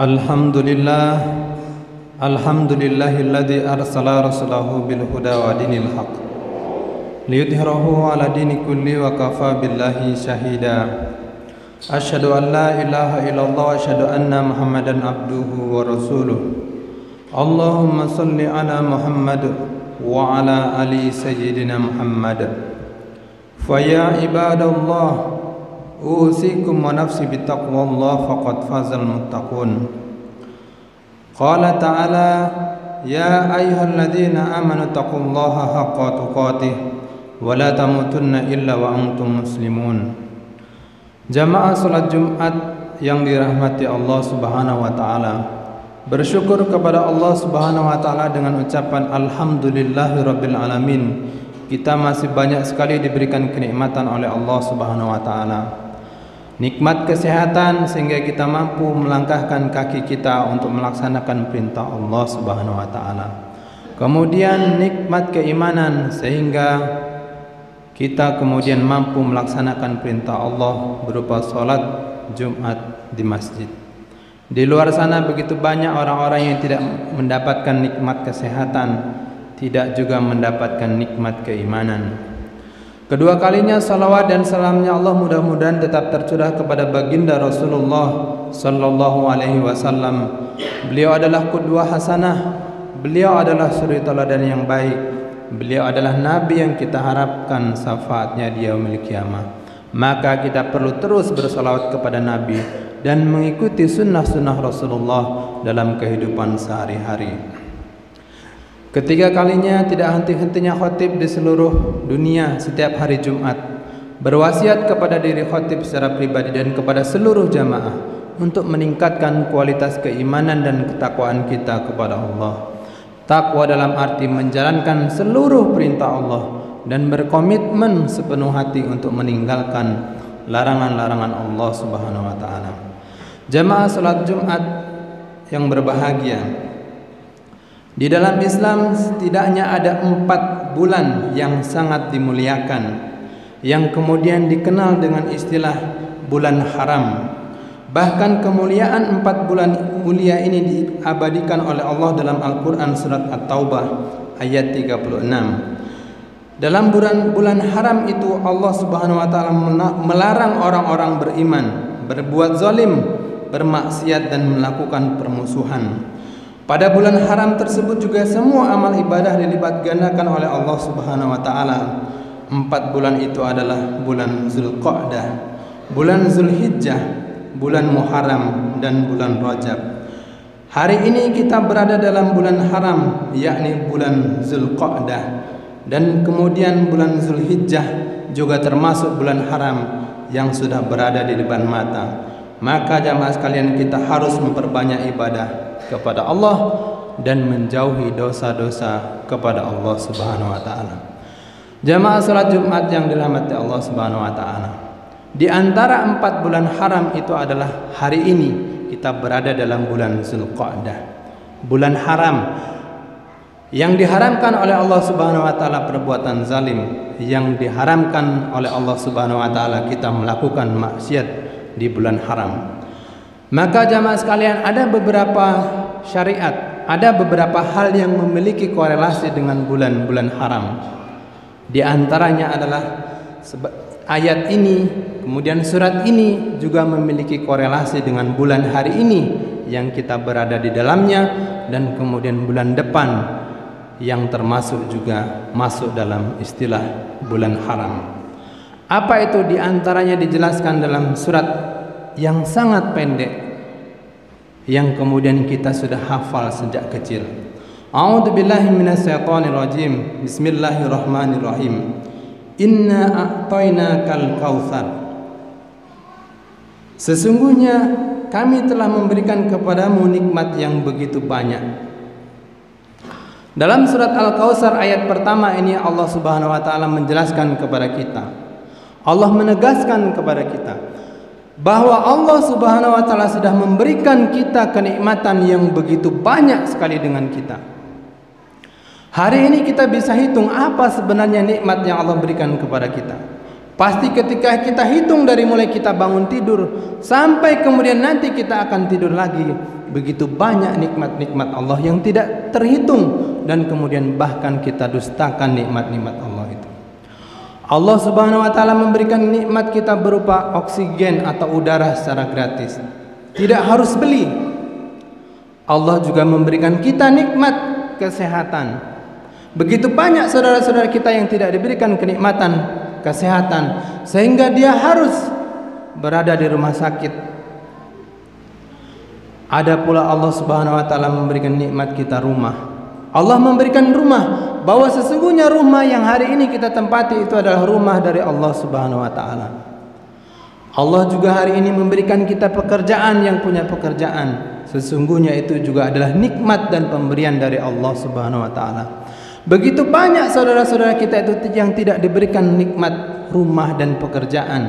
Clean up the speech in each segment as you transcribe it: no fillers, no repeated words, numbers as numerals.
Alhamdulillah, alhamdulillahilladzi arsala rasulahu bil huda wa dinil haq liyudhhirahu ala dini kulli wa kafa billahi syahida. Asyhadu an la ilaha illallah wa asyhadu anna Muhammadan abduhu wa rasuluh. Allahumma salli ala Muhammad wa ala ali sayyidina Muhammad. Fa ya ibadallah, usikum wa nafsi bittaqwallah faqad fazal muttaqun. Qala ta'ala, ya ayyuhalladzina amanu taqullaha haqqa tuqatih wa la tamutunna illa wa antum muslimun. Jamaah salat Jumat yang dirahmati Allah Subhanahu wa taala, bersyukur kepada Allah Subhanahu wa taala dengan ucapan alhamdulillahirabbil alamin. Kita masih banyak sekali diberikan kenikmatan oleh Allah Subhanahu wa taala. Nikmat kesehatan sehingga kita mampu melangkahkan kaki kita untuk melaksanakan perintah Allah Subhanahu wa taala. Kemudian nikmat keimanan sehingga kita kemudian mampu melaksanakan perintah Allah berupa salat Jumat di masjid. Di luar sana begitu banyak orang-orang yang tidak mendapatkan nikmat kesehatan, tidak juga mendapatkan nikmat keimanan. Kedua kalinya salawat dan salamnya Allah mudah-mudahan tetap tercurah kepada baginda Rasulullah sallallahu alaihi wasallam. Beliau adalah qudwah hasanah, beliau adalah suri teladan yang baik, beliau adalah nabi yang kita harapkan syafaatnya di yaumil qiyamah. Maka kita perlu terus bersalawat kepada nabi dan mengikuti sunnah-sunnah Rasulullah dalam kehidupan sehari-hari. Ketiga kalinya tidak henti-hentinya khatib di seluruh dunia setiap hari Jumat berwasiat kepada diri khatib secara pribadi dan kepada seluruh jamaah untuk meningkatkan kualitas keimanan dan ketakwaan kita kepada Allah. Takwa dalam arti menjalankan seluruh perintah Allah dan berkomitmen sepenuh hati untuk meninggalkan larangan-larangan Allah Subhanahu wa taala. Jamaah salat Jumat yang berbahagia, di dalam Islam setidaknya ada 4 bulan yang sangat dimuliakan, yang kemudian dikenal dengan istilah bulan haram. Bahkan kemuliaan 4 bulan mulia ini diabadikan oleh Allah dalam Al-Quran surat At-Taubah ayat 36. Dalam bulan haram itu Allah Subhanahu wa taala melarang orang-orang beriman berbuat zalim, bermaksiat dan melakukan permusuhan. Pada bulan haram tersebut juga semua amal ibadah dilipat gandakan oleh Allah Subhanahu wa taala. 4 bulan itu adalah bulan Zulqa'dah, bulan Zulhijjah, bulan Muharram dan bulan Rajab. Hari ini kita berada dalam bulan haram, yakni bulan Zulqa'dah, dan kemudian bulan Zulhijjah juga termasuk bulan haram yang sudah berada di depan mata. Maka jamaah sekalian, kita harus memperbanyak ibadah kepada Allah dan menjauhi dosa-dosa kepada Allah Subhanahu wa taala. Jamaah salat Jumat yang dirahmati Allah Subhanahu wa taala, di antara 4 bulan haram itu adalah hari ini kita berada dalam bulan Zulqa'dah, bulan haram yang diharamkan oleh Allah Subhanahu wa taala perbuatan zalim, yang diharamkan oleh Allah Subhanahu wa taala kita melakukan maksiat di bulan haram. Maka jamaah sekalian, ada beberapa syariat, ada beberapa hal yang memiliki korelasi dengan bulan-bulan haram. Di antaranya adalah ayat ini, kemudian surat ini juga memiliki korelasi dengan bulan hari ini yang kita berada di dalamnya, dan kemudian bulan depan yang termasuk juga masuk dalam istilah bulan haram. Apa itu? Di antaranya dijelaskan dalam surat yang sangat pendek yang kemudian kita sudah hafal sejak kecil. A'udzubillahi minasyaitonirrajim. Bismillahirrahmanirrahim. Inna a'tainakal kautsar. Sesungguhnya kami telah memberikan kepadamu nikmat yang begitu banyak. Dalam surat Al-Kautsar ayat pertama ini Allah Subhanahu wa taala menjelaskan kepada kita, Allah menegaskan kepada kita bahwa Allah Subhanahu wa taala sudah memberikan kita kenikmatan yang begitu banyak sekali dengan kita. Hari ini kita bisa hitung apa sebenarnya nikmat yang Allah berikan kepada kita. Pasti ketika kita hitung dari mulai kita bangun tidur sampai kemudian nanti kita akan tidur lagi, begitu banyak nikmat-nikmat Allah yang tidak terhitung, dan kemudian bahkan kita dustakan nikmat-nikmat Allah itu. Allah Subhanahu wa taala memberikan nikmat kita berupa oksigen atau udara secara gratis, tidak harus beli. Allah juga memberikan kita nikmat kesehatan. Begitu banyak saudara-saudara kita yang tidak diberikan kenikmatan kesehatan sehingga dia harus berada di rumah sakit. Ada pula Allah Subhanahu wa taala memberikan nikmat kita rumah. Allah memberikan rumah, bahwa sesungguhnya rumah yang hari ini kita tempati itu adalah rumah dari Allah Subhanahu wa taala. Allah juga hari ini memberikan kita pekerjaan, yang punya pekerjaan sesungguhnya itu juga adalah nikmat dan pemberian dari Allah Subhanahu wa taala. Begitu banyak saudara-saudara kita itu yang tidak diberikan nikmat rumah dan pekerjaan.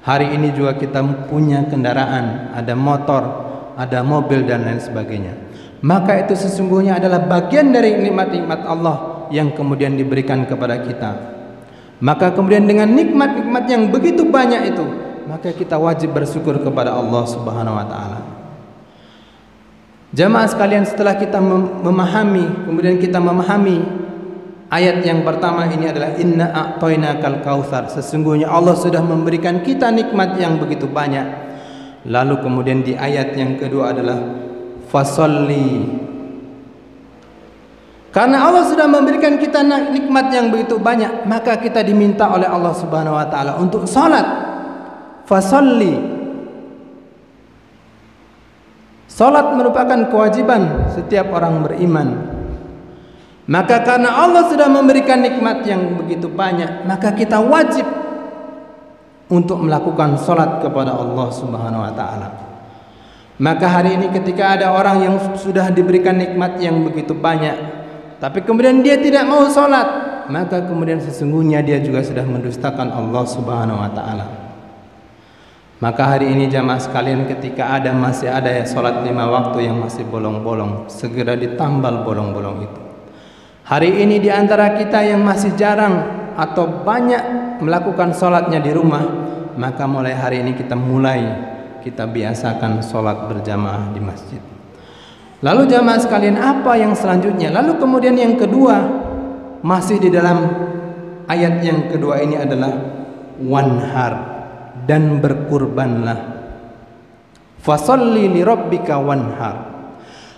Hari ini juga kita punya kendaraan, ada motor, ada mobil dan lain sebagainya. Maka itu sesungguhnya adalah bagian dari nikmat-nikmat Allah yang kemudian diberikan kepada kita. Maka kemudian dengan nikmat-nikmat yang begitu banyak itu, maka kita wajib bersyukur kepada Allah Subhanahu wa taala. Jamaah sekalian, setelah kita kemudian kita memahami ayat yang pertama ini adalah inna a'tainakal kautsar, sesungguhnya Allah sudah memberikan kita nikmat yang begitu banyak. Lalu kemudian di ayat yang kedua adalah fasolli, karena Allah sudah memberikan kita nikmat yang begitu banyak, maka kita diminta oleh Allah Subhanahu wa taala untuk salat. Fasolli, salat merupakan kewajiban setiap orang beriman. Maka karena Allah sudah memberikan nikmat yang begitu banyak, maka kita wajib untuk melakukan salat kepada Allah Subhanahu wa taala. Maka hari ini ketika ada orang yang sudah diberikan nikmat yang begitu banyak, tapi kemudian dia tidak mau sholat, maka kemudian sesungguhnya dia juga sudah mendustakan Allah Subhanahu wa taala. Maka hari ini jamaah sekalian, ketika masih ada ya sholat 5 waktu yang masih bolong-bolong, segera ditambal bolong-bolong itu. Hari ini di antara kita yang masih jarang atau banyak melakukan sholatnya di rumah, maka mulai hari ini kita biasakan sholat berjamaah di masjid. Lalu jamaah sekalian, apa yang selanjutnya? Lalu kemudian yang kedua, masih di dalam ayat yang kedua ini adalah wanhar, dan berkurbanlah. Fasolli li rabbika wanhar.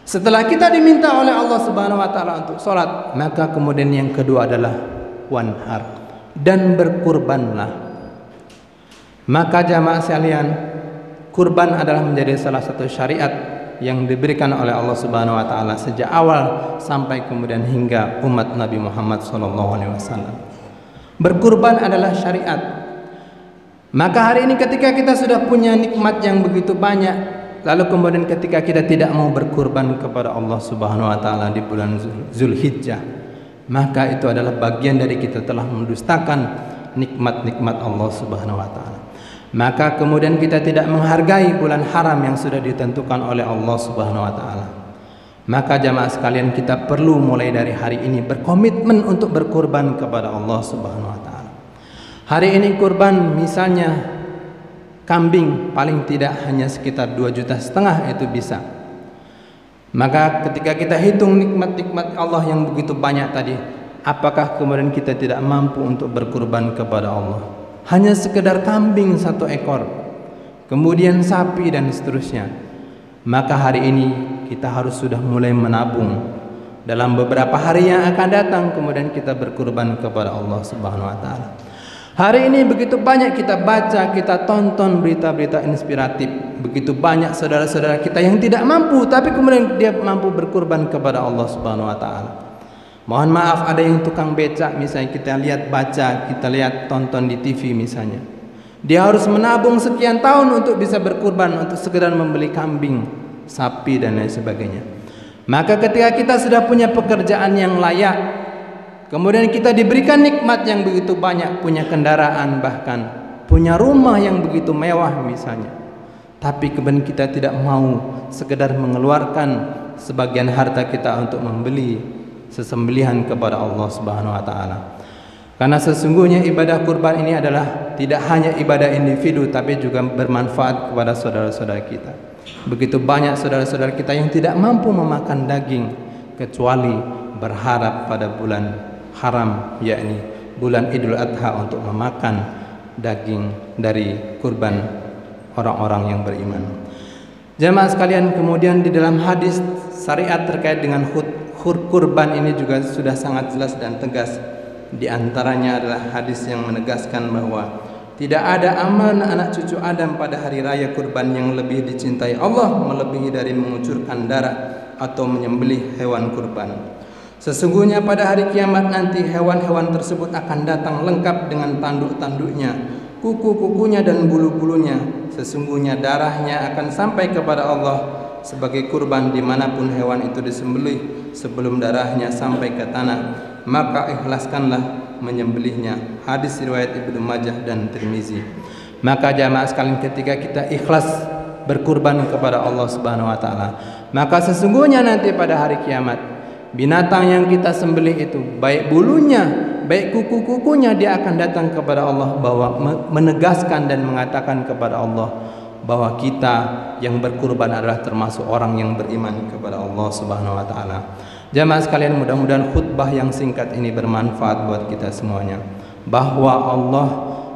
Setelah kita diminta oleh Allah Subhanahu wa taala untuk sholat, maka kemudian yang kedua adalah wanhar, dan berkurbanlah. Maka jamaah sekalian, kurban adalah menjadi salah satu syariat yang diberikan oleh Allah Subhanahu wa taala sejak awal sampai kemudian hingga umat Nabi Muhammad SAW. Berkurban adalah syariat. Maka hari ini ketika kita sudah punya nikmat yang begitu banyak, lalu kemudian ketika kita tidak mau berkurban kepada Allah Subhanahu wa taala di bulan Zulhijjah, maka itu adalah bagian dari kita telah mendustakan nikmat-nikmat Allah Subhanahu wa taala. Maka kemudian kita tidak menghargai bulan haram yang sudah ditentukan oleh Allah Subhanahu wa taala. Maka jamaah sekalian, kita perlu mulai dari hari ini berkomitmen untuk berkurban kepada Allah Subhanahu wa taala. Hari ini kurban misalnya kambing paling tidak hanya sekitar 2,5 juta itu bisa. Maka ketika kita hitung nikmat-nikmat Allah yang begitu banyak tadi, apakah kemudian kita tidak mampu untuk berkurban kepada Allah? Hanya sekedar kambing 1 ekor, kemudian sapi dan seterusnya. Maka hari ini kita harus sudah mulai menabung. Dalam beberapa hari yang akan datang kemudian kita berkurban kepada Allah Subhanahu wa taala. Hari ini begitu banyak kita baca, kita tonton berita-berita inspiratif. Begitu banyak saudara-saudara kita yang tidak mampu, tapi kemudian dia mampu berkurban kepada Allah Subhanahu wa taala. Mohon maaf, ada yang tukang becak misalnya, kita lihat baca, kita lihat tonton di TV misalnya. Dia harus menabung sekian tahun untuk bisa berkurban, untuk sekedar membeli kambing, sapi dan lain sebagainya. Maka ketika kita sudah punya pekerjaan yang layak, kemudian kita diberikan nikmat yang begitu banyak, punya kendaraan, bahkan punya rumah yang begitu mewah misalnya, tapi kemudian kita tidak mau sekedar mengeluarkan sebagian harta kita untuk membeli sesembelihan kepada Allah Subhanahu wa taala. Karena sesungguhnya ibadah kurban ini adalah tidak hanya ibadah individu, tapi juga bermanfaat kepada saudara-saudara kita. Begitu banyak saudara-saudara kita yang tidak mampu memakan daging kecuali berharap pada bulan haram, yakni bulan Idul Adha, untuk memakan daging dari kurban orang-orang yang beriman. Jamaah sekalian, kemudian di dalam hadis syariat terkait dengan kurban ini juga sudah sangat jelas dan tegas. Di antaranya adalah hadis yang menegaskan bahwa tidak ada amalan anak cucu Adam pada hari raya kurban yang lebih dicintai Allah melebihi dari mengucurkan darah atau menyembelih hewan kurban. Sesungguhnya pada hari kiamat nanti hewan-hewan tersebut akan datang lengkap dengan tanduk-tanduknya, kuku-kukunya dan bulu-bulunya. Sesungguhnya darahnya akan sampai kepada Allah sebagai kurban dimanapun hewan itu disembelih sebelum darahnya sampai ke tanah, maka ikhlaskanlah menyembelihnya. Hadis riwayat Ibnu Majah dan Tirmizi. Maka jamaah sekalian, ketika kita ikhlas berkurban kepada Allah Subhanahu wa taala, maka sesungguhnya nanti pada hari kiamat binatang yang kita sembelih itu, baik bulunya, baik kuku-kukunya, dia akan datang kepada Allah bahwa menegaskan dan mengatakan kepada Allah bahwa kita yang berkurban adalah termasuk orang yang beriman kepada Allah Subhanahu wa taala. Jamaah sekalian, mudah-mudahan khutbah yang singkat ini bermanfaat buat kita semuanya, bahwa Allah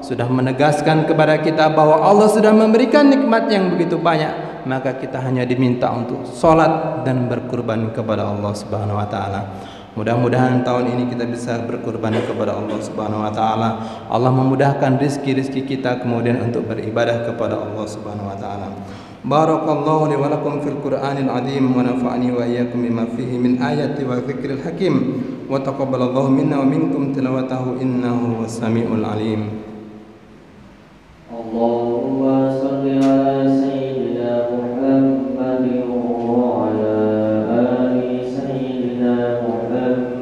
sudah menegaskan kepada kita bahwa Allah sudah memberikan nikmat yang begitu banyak, maka kita hanya diminta untuk sholat dan berkurban kepada Allah Subhanahu wa taala. Mudah-mudahan tahun ini kita bisa berkurban kepada Allah Subhanahu wa taala. Allah memudahkan rizki-rizki kita kemudian untuk beribadah kepada Allah Subhanahu wa taala. Barakallahu li wa lakum fil Qur'anil azim wa nafa'ani wa iyyakum bima fihi min ayati wa dzikril hakim wa taqabbalallahu minna wa minkum tilawatahu innahu was-sami'ul alim. Allahumma shalli ala sayyidina Muhammadin wa ala ali sayyidina Muhammad.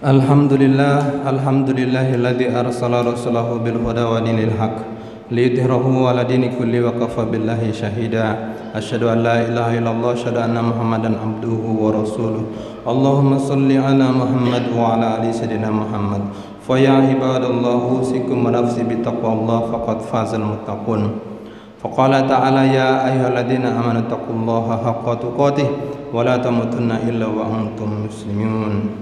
Alhamdulillahilladzi arsala rasulahu bil huda wa dinil haq liyudhhirahu 'ala dini kulli wa kafa billahi syahida. Asyhadu an la ilaha illallah, asyhadu anna Muhammadan abduhu wa rasuluh. Allahumma shalli 'ala Muhammad wa 'ala ali sayyidina Muhammad. Fa ya ibadallah, usikum wa nafsi bi taqwallah faqad fazal muttaqun. Faqala ta'ala ya ayyuhalladzina amanu taqullaha haqqa tuqatih wa la tamutunna illa wa antum muslimun.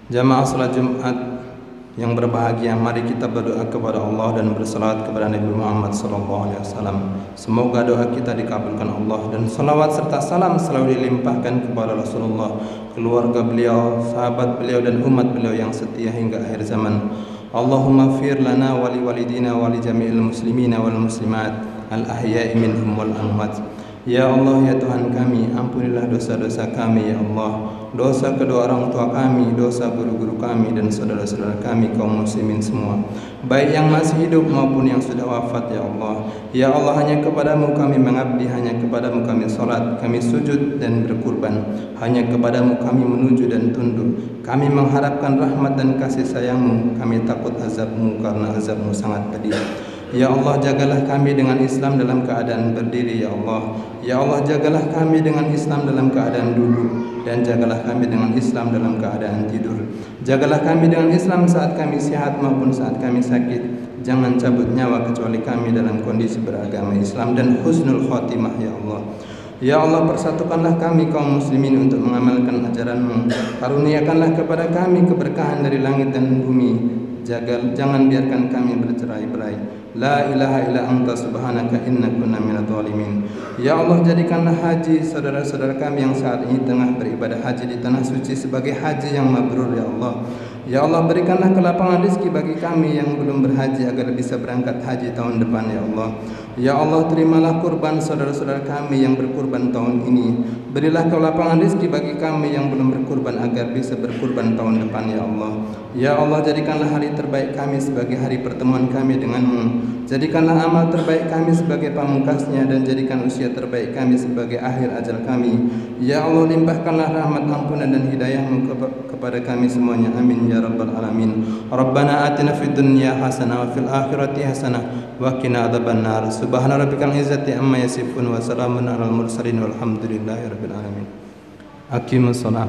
Jamaah salat Jumat yang berbahagia, mari kita berdoa kepada Allah dan bersalawat kepada Nabi Muhammad SAW. Semoga doa kita dikabulkan Allah dan salawat serta salam selalu dilimpahkan kepada Rasulullah, keluarga beliau, sahabat beliau dan umat beliau yang setia hingga akhir zaman. Allahumma fir lana wa li walidina wa li jami'il muslimina wal muslimat al ahya'i minhum wal amwat. Ya Allah, ya Tuhan kami, ampunilah dosa-dosa kami ya Allah, dosa kedua orang tua kami, dosa guru-guru kami dan saudara-saudara kami kaum muslimin semua, baik yang masih hidup maupun yang sudah wafat ya Allah. Ya Allah, hanya kepadamu kami mengabdi, hanya kepadamu kami salat, kami sujud dan berkurban, hanya kepadamu kami menuju dan tunduk. Kami mengharapkan rahmat dan kasih sayangmu, kami takut azabmu karena azabmu sangat pedih. Ya Allah, jagalah kami dengan Islam dalam keadaan berdiri ya Allah. Ya Allah, jagalah kami dengan Islam dalam keadaan duduk, dan jagalah kami dengan Islam dalam keadaan tidur. Jagalah kami dengan Islam saat kami sehat maupun saat kami sakit. Jangan cabut nyawa kecuali kami dalam kondisi beragama Islam dan husnul khotimah ya Allah. Ya Allah, persatukanlah kami kaum muslimin untuk mengamalkan ajaran-Mu. Karuniakanlah kepada kami keberkahan dari langit dan bumi. Jangan biarkan kami bercerai-berai. La ilaha illa anta subhanaka inna kunna minadh dhalimin. Ya Allah, jadikanlah haji saudara-saudara kami yang saat ini tengah beribadah haji di tanah suci sebagai haji yang mabrur ya Allah. Ya Allah, berikanlah kelapangan rezeki bagi kami yang belum berhaji agar bisa berangkat haji tahun depan ya Allah. Ya Allah, terimalah kurban saudara-saudara kami yang berkurban tahun ini. Berilah kelapangan rezeki bagi kami yang belum berkurban agar bisa berkurban tahun depan ya Allah. Ya Allah, jadikanlah hari terbaik kami sebagai hari pertemuan kami dengan-Mu. Jadikanlah amal terbaik kami sebagai pamungkasnya, dan jadikan usia terbaik kami sebagai akhir ajal kami. Ya Allah, limpahkanlah rahmat, ampunan dan hidayah-Mu kepada kami semuanya. Amin ya rabbal alamin. Rabbana atina fid dunya hasanah wa fil akhirati hasanah wa qina adzabannar. Subhana rabbikal izzati amma yasifun wa salamun alal mursalin walhamdulillahi rabbil alamin. Aqimus shalah.